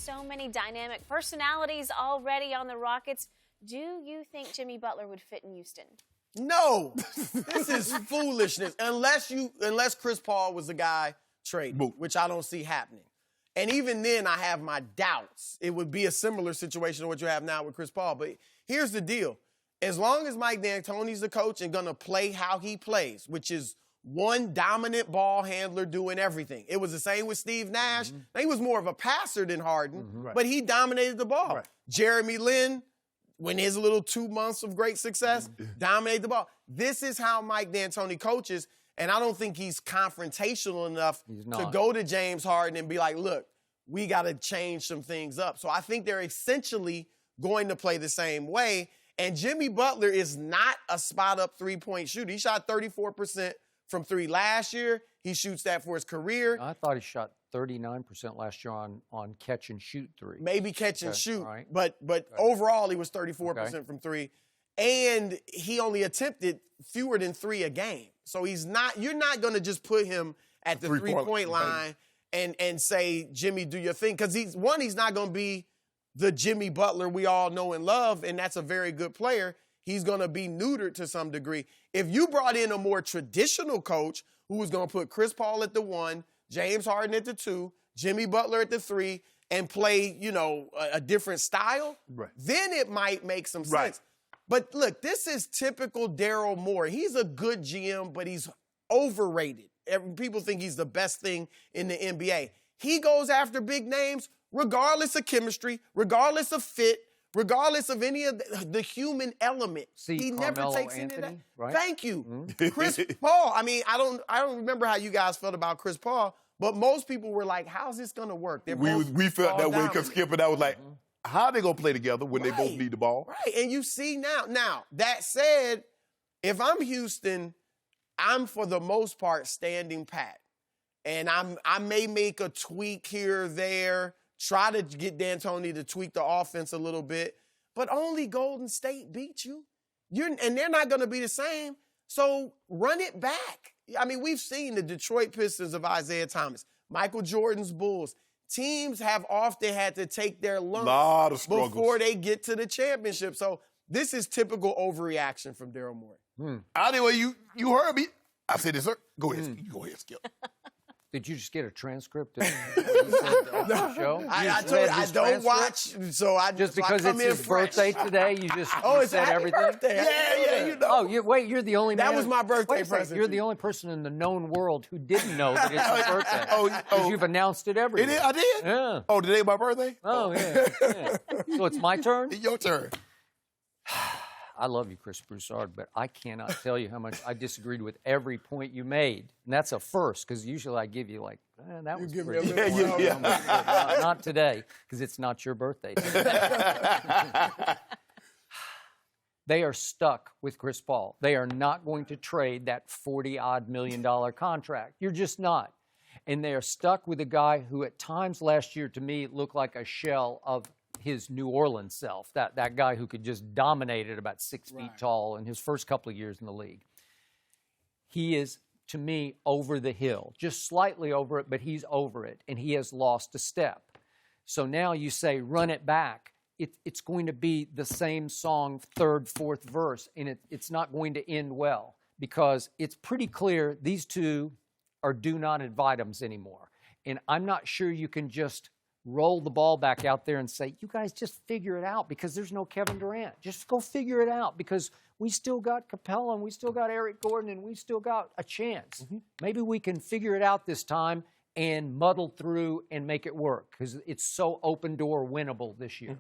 So many dynamic personalities already on the Rockets. Do you think Jimmy Butler would fit in Houston? No, this is foolishness. Unless Chris Paul was the guy traded, which I don't see happening. And even then, I have my doubts. It would be a similar situation to what you have now with Chris Paul. But here's the deal. As long as Mike D'Antoni's the coach and going to play how he plays, which is one dominant ball handler doing everything. It was the same with Steve Nash. He was more of a passer than Harden, but he dominated the ball. Jeremy Lin, when his little 2 months of great success, dominated the ball. This is how Mike D'Antoni coaches, and I don't think he's confrontational enough to go to James Harden and be like, look, we got to change some things up. So I think they're essentially going to play the same way, and Jimmy Butler is not a spot-up three-point shooter. He shot 34% from three last year. He shoots that for his career. I thought he shot 39% last year on catch and shoot three. Maybe catch and shoot, but overall he was 34% from three. And he only attempted fewer than three a game. So you're not going to just put him at the three-point line and say, Jimmy, do your thing. Because he's not going to be the Jimmy Butler we all know and love, and that's a very good player. He's going to be neutered to some degree. If you brought in a more traditional coach who was going to put Chris Paul at the 1, James Harden at the 2, Jimmy Butler at the 3, and play, a different style, then it might make some sense. But look, this is typical Daryl Morey. He's a good GM, but he's overrated. People think he's the best thing in the NBA. He goes after big names regardless of chemistry, regardless of fit, regardless of any of the human element. He never takes any of that. Thank you. Chris Paul, I don't remember how you guys felt about Chris Paul, but most people were like, how's this going to work? We felt that way because Skip and I was like, how are they going to play together when they both need the ball? And you see now. Now, that said, if I'm Houston, I'm for the most part standing pat. And I may make a tweak here or there, try to get D'Antoni to tweak the offense a little bit, but only Golden State beat you. And they're not going to be the same, so run it back. I mean, we've seen the Detroit Pistons of Isaiah Thomas, Michael Jordan's Bulls. Teams have often had to take their lumps before they get to the championship. So this is typical overreaction from Daryl Morey. Anyway, you heard me. I said this, sir. Go ahead, Skip. Did you just get a transcript of the show? I don't watch, so I just because it's his birthday today, you just said everything. Birthday. Yeah, wait, you're the only man. That was my birthday present. You're the only person in the known world who didn't know that it's his birthday. Because you've announced it everywhere. I did? Yeah. Oh, today my birthday? Oh, yeah. So it's my turn? Your turn. I love you, Chris Broussard, but I cannot tell you how much I disagreed with every point you made. And that's a first, because usually I give you that was pretty good. Not today, because it's not your birthday today. They are stuck with Chris Paul. They are not going to trade that $40-odd million contract. You're just not. And they are stuck with a guy who at times last year, to me, looked like a shell of his New Orleans self, that guy who could just dominate at about 6 feet tall in his first couple of years in the league. He is, to me, over the hill, just slightly over it, but he's over it, and he has lost a step. So now you say, run it back. It's going to be the same song, third, fourth verse, and it's not going to end well because it's pretty clear these two are do not invitems anymore. And I'm not sure you can just roll the ball back out there and say, you guys just figure it out because there's no Kevin Durant. Just go figure it out because we still got Capella and we still got Eric Gordon and we still got a chance. Maybe we can figure it out this time and muddle through and make it work because it's so open door winnable this year.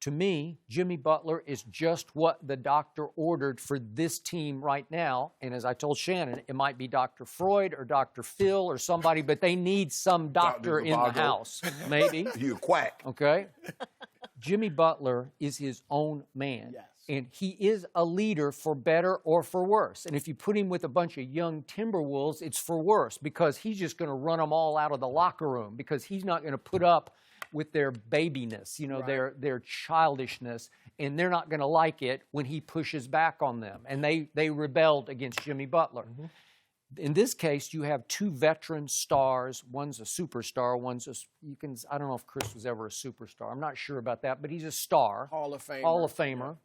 To me, Jimmy Butler is just what the doctor ordered for this team right now. And as I told Shannon, it might be Dr. Freud or Dr. Phil or somebody, but they need some doctor in the house. Maybe. You quack. Okay. Jimmy Butler is his own man. Yes. And he is a leader for better or for worse. And if you put him with a bunch of young Timberwolves, it's for worse because he's just going to run them all out of the locker room because he's not going to put up with their babiness, their childishness, and they're not going to like it when he pushes back on them. And they rebelled against Jimmy Butler. In this case, you have two veteran stars. One's a superstar. I don't know if Chris was ever a superstar. I'm not sure about that, but he's a star. Hall of Famer. Hall of Famer.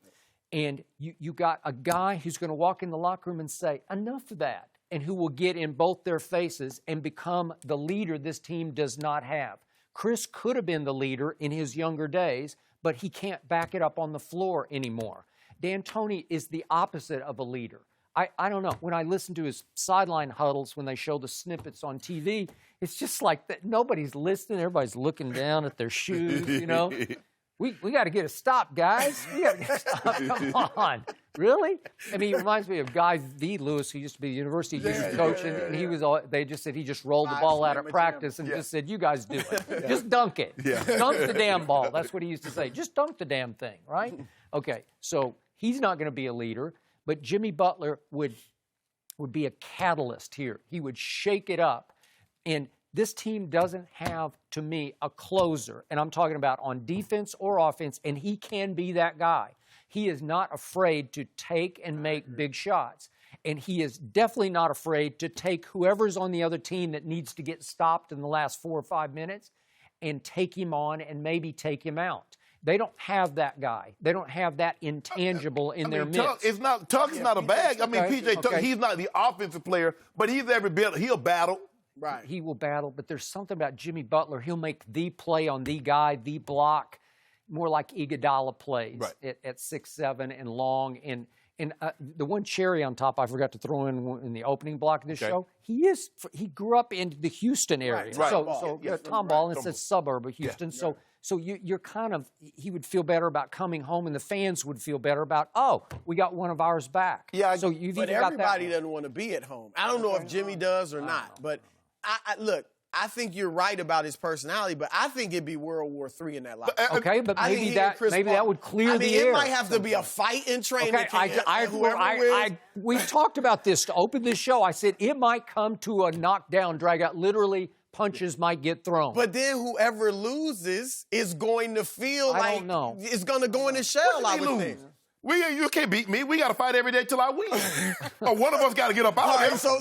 And you got a guy who's going to walk in the locker room and say, enough of that, and who will get in both their faces and become the leader this team does not have. Chris could have been the leader in his younger days, but he can't back it up on the floor anymore. D'Antoni is the opposite of a leader. I don't know. When I listen to his sideline huddles, when they show the snippets on TV, it's just like that. Nobody's listening. Everybody's looking down at their shoes, you know. We got to get a stop, guys. We got to get a stop. Come on. Really? I mean, he reminds me of Guy V. Lewis, who used to be the university coach, and he was. They just said he just rolled the ball out at practice and just said, "You guys do it. Just dunk it. Dunk the damn ball." That's what he used to say. Just dunk the damn thing, right? Okay, so he's not going to be a leader, but Jimmy Butler would be a catalyst here. He would shake it up, and this team doesn't have, to me, a closer, and I'm talking about on defense or offense, and he can be that guy. He is not afraid to take and make big shots, and he is definitely not afraid to take whoever's on the other team that needs to get stopped in the last 4 or 5 minutes and take him on and maybe take him out. They don't have that guy. They don't have that intangible in their mix. Tuck's not a bag. I mean, PJ Tuck, he's not the offensive player, but he's every bit. He'll battle. Right. He will battle, but there's something about Jimmy Butler. He'll make the play on the guy, the block, more like Iguodala plays at 6'7" and long. And the one cherry on top I forgot to throw in the opening block of this show, he grew up in the Houston area. Tom Ball, and it's a suburb of Houston. Yeah. So you're kind of, he would feel better about coming home, and the fans would feel better about, oh, we got one of ours back. Yeah, so you've but even everybody got that doesn't want to be at home. I don't know if Jimmy does or not, but look, I think you're right about his personality, but I think it'd be World War III in that locker room. Okay, but maybe that would clear the air. It might have to be a fight in training camp. We talked about this to open this show. I said it might come to a knockdown, drag out. Literally, punches might get thrown. But then whoever loses is going to feel like it's going to go in the shell, I would think. You can't beat me. We got to fight every day till I win. Or one of us got to get up out of there. So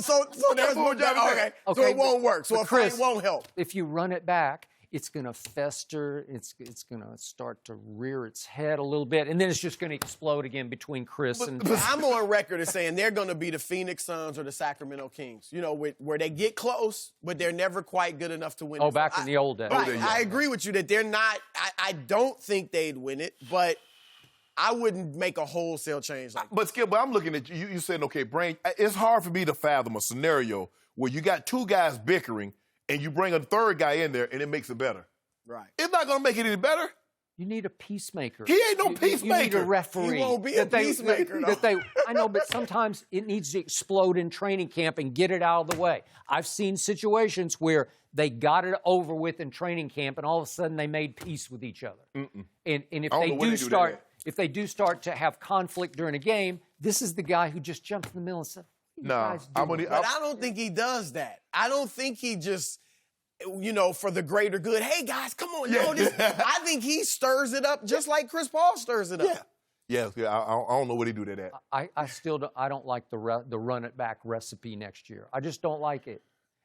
it won't work. So a fight won't help. If you run it back, it's going to fester. It's going to start to rear its head a little bit, and then it's just going to explode again between Chris and. I'm on record as saying they're going to be the Phoenix Suns or the Sacramento Kings. You know, where they get close, but they're never quite good enough to win. Oh, back in the old days. I agree with you that they're not. I don't think they'd win it, but I wouldn't make a wholesale change like that. But Skip, I'm looking at you. You saying, okay, Brain, it's hard for me to fathom a scenario where you got two guys bickering and you bring a third guy in there and it makes it better. Right. It's not going to make it any better. You need a peacemaker. He ain't no peacemaker. You need a referee. He won't be a peacemaker. I know, but sometimes it needs to explode in training camp and get it out of the way. I've seen situations where they got it over with in training camp and all of a sudden they made peace with each other. And if they do start to have conflict during a game, this is the guy who just jumped in the middle and said, but I don't think he does that. I don't think he just, for the greater good, hey, guys, come on. I think he stirs it up just like Chris Paul stirs it up. Yeah, I don't know what he do to that. I don't like the run it back recipe next year. I just don't like it.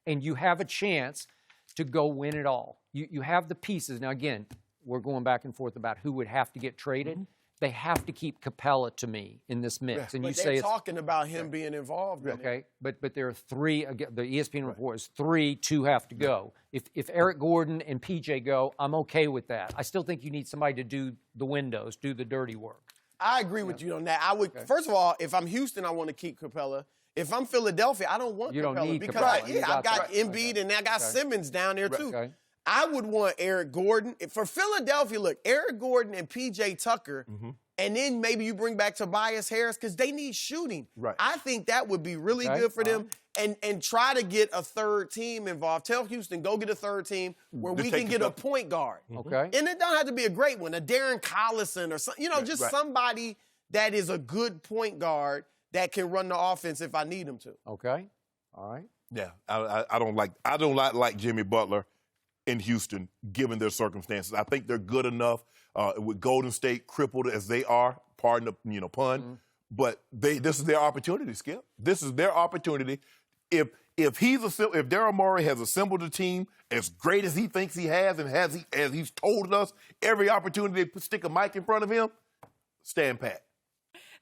And you have a chance to go win it all. You have the pieces. Now, again, we're going back and forth about who would have to get traded. They have to keep Capella to me in this mix. And but they're talking about him being involved. Okay, but there are three. The ESPN report is 3, 2 have to go. If Eric Gordon and PJ go, I'm okay with that. I still think you need somebody to do the windows, do the dirty work. I agree with you on that. I would first of all, if I'm Houston, I want to keep Capella. If I'm Philadelphia, I don't want Capella. You don't need because Capella. I've got Embiid and I got Simmons down there too. Okay. I would want Eric Gordon. For Philadelphia, look, Eric Gordon and P.J. Tucker, and then maybe you bring back Tobias Harris because they need shooting. Right. I think that would be really good for them and try to get a third team involved. Tell Houston, go get a third team where we can get a point guard. Okay. And it don't have to be a great one, a Darren Collison or something, somebody that is a good point guard that can run the offense if I need him to. Okay. All right. Yeah. I don't like Jimmy Butler in Houston, given their circumstances. I think they're good enough with Golden State crippled as they are, pardon the pun, but this is their opportunity, Skip. This is their opportunity. if Daryl Morey has assembled a team as great as he thinks he has, and as he's told us every opportunity to stick a mic in front of him, stand pat.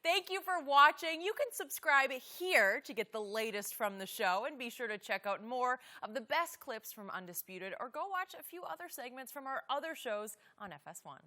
Thank you for watching. You can subscribe here to get the latest from the show, and be sure to check out more of the best clips from Undisputed, or go watch a few other segments from our other shows on FS1.